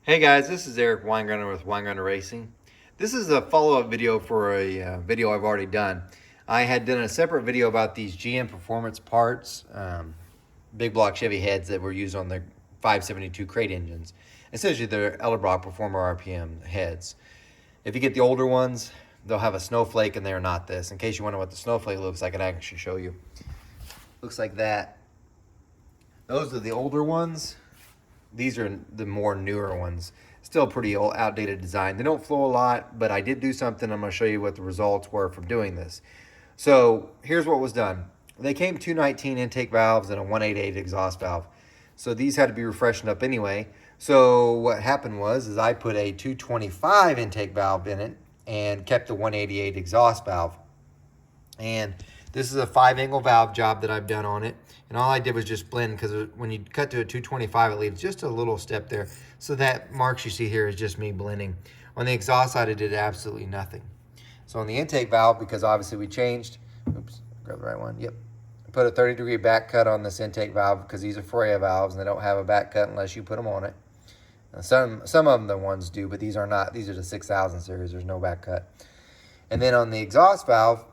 Hey guys, this is Eric Weingartner with Weingartner Racing. This is a follow-up video for a video I've already done. I had done a separate video about these GM Performance parts, big block Chevy heads that were used on the 572 crate engines. Essentially, they're Edelbrock Performer RPM heads. If you get the older ones, they'll have a snowflake, and they are not this. In case you wonder what the snowflake looks like, I can actually show you. Looks like that. Those are the older ones. These are the more newer ones. Still pretty old, outdated design. They don't flow a lot, but I did do something. I'm going to show you what the results were from doing this. So here's what was done. They came 219 intake valves and a 188 exhaust valve. So these had to be refreshened up anyway. So what happened was I put a 225 intake valve in it and kept the 188 exhaust valve. And this is a 5-angle valve job that I've done on it. And all I did was just blend, because when you cut to a 225, it leaves just a little step there. So that marks you see here is just me blending. On the exhaust side, I did absolutely nothing. So on the intake valve, because obviously we changed, oops, grab the right one, yep. I put a 30-degree back cut on this intake valve because these are FOREA valves and they don't have a back cut unless you put them on it. Some of them, the ones do, but these are not. These are the 6000 series. There's no back cut. And then on the exhaust valve,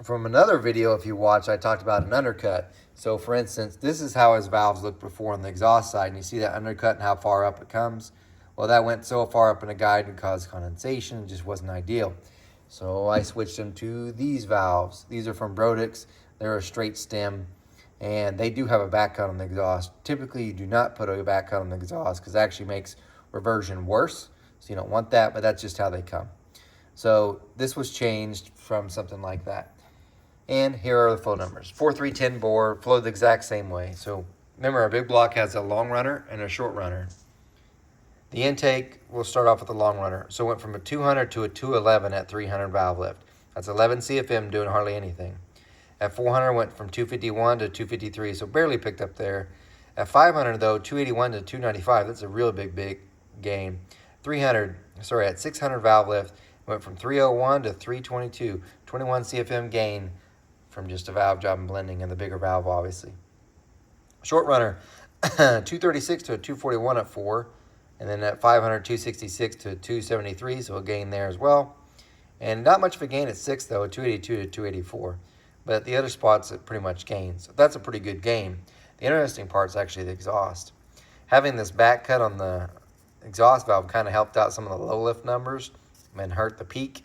from another video, if you watch, I talked about an undercut. So for instance, this is how his valves looked before on the exhaust side. And you see that undercut and how far up it comes? Well, that went so far up in a guide and caused condensation. It just wasn't ideal. So I switched them to these valves. These are from Brodix. They're a straight stem, and they do have a back cut on the exhaust. Typically, you do not put a back cut on the exhaust because it actually makes reversion worse. So you don't want that, but that's just how they come. So this was changed from something like that. And here are the flow numbers. 4310 bore, flowed the exact same way. So remember, our big block has a long runner and a short runner. The intake, we'll start off with the long runner. So it went from a 200 to a 211 at 300 valve lift. That's 11 CFM doing hardly anything. At 400, went from 251 to 253, so barely picked up there. At 500, though, 281 to 295, that's a real big gain. At 600 valve lift, went from 301 to 322, 21 CFM gain from just a valve job and blending, and the bigger valve, obviously. Short runner, 236 to a 241 at 4, and then at 500, 266 to 273, so a gain there as well. And not much of a gain at 6, though, 282 to 284. But the other spots, it pretty much gains. So that's a pretty good gain. The interesting part is actually the exhaust. Having this back cut on the exhaust valve kind of helped out some of the low lift numbers and hurt the peak.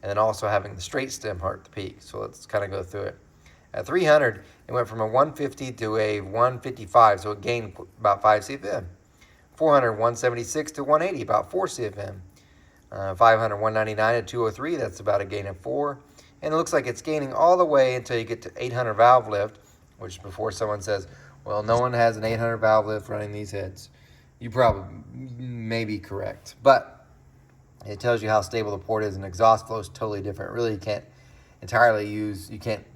And then also having the straight stem hurt the peak. So let's kind of go through it. At 300, it went from a 150 to a 155, so it gained about 5 CFM. 400, 176 to 180, about 4 CFM. 500, 199 to 203, that's about a gain of 4. And it looks like it's gaining all the way until you get to 800 valve lift, which before someone says, well, no one has an 800 valve lift running these heads. You probably may be correct. But it tells you how stable the port is, and exhaust flow is totally different. Really, you can't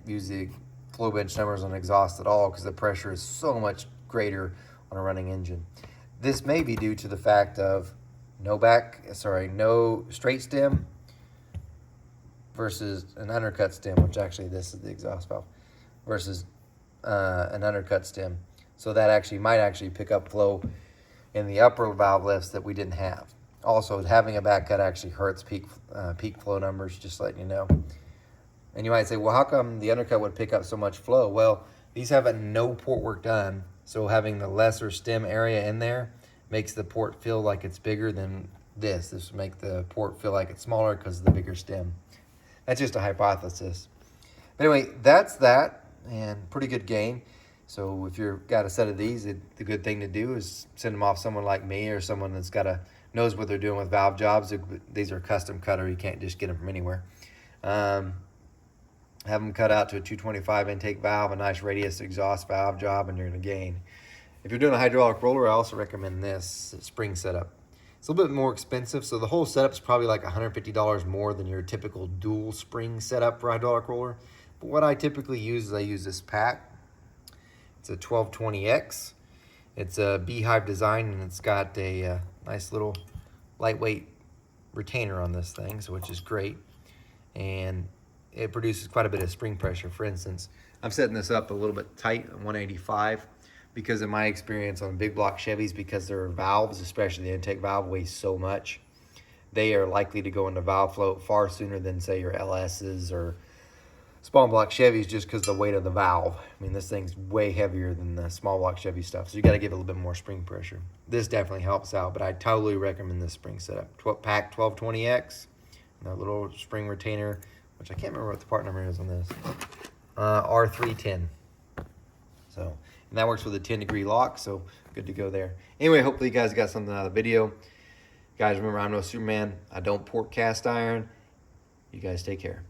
use the flow bench numbers on exhaust at all because the pressure is so much greater on a running engine. This may be due to the fact of no straight stem versus an undercut stem, which actually this is the exhaust valve, versus an undercut stem. So that might actually pick up flow in the upper valve lifts that we didn't have. Also, having a back cut actually hurts peak flow numbers, just letting you know. And you might say, well, how come the undercut would pick up so much flow? Well, these have no port work done, so having the lesser stem area in there makes the port feel like it's bigger than this. This would make the port feel like it's smaller because of the bigger stem. That's just a hypothesis. But anyway, that's that, and pretty good gain. So if you've got a set of these, the good thing to do is send them off someone like me or someone that's knows what they're doing with valve jobs. These are custom cutter. You can't just get them from anywhere. Have them cut out to a 225 intake valve, a nice radius exhaust valve job, and you're going to gain. If you're doing a hydraulic roller, I also recommend this spring setup. It's a little bit more expensive, so the whole setup is probably like $150 more than your typical dual spring setup for hydraulic roller. But what I typically use is I use this pack. It's a 1220X. It's a beehive design, and it's got a nice little lightweight retainer on this thing, which is great. And it produces quite a bit of spring pressure. For instance, I'm setting this up a little bit tight at 185. because in my experience on big block Chevys, because their valves, especially the intake valve, weighs so much, they are likely to go into valve float far sooner than say your LS's or small block Chevys, just because the weight of the valve. I mean, this thing's way heavier than the small block Chevy stuff, so you got to give it a little bit more spring pressure. This definitely helps out, but I totally recommend this spring setup. Pack 1220X, and that little spring retainer, which I can't remember what the part number is on this. R310. So, and that works with a 10-degree lock, so good to go there. Anyway, hopefully you guys got something out of the video. Guys, remember, I'm no Superman. I don't pork cast iron. You guys take care.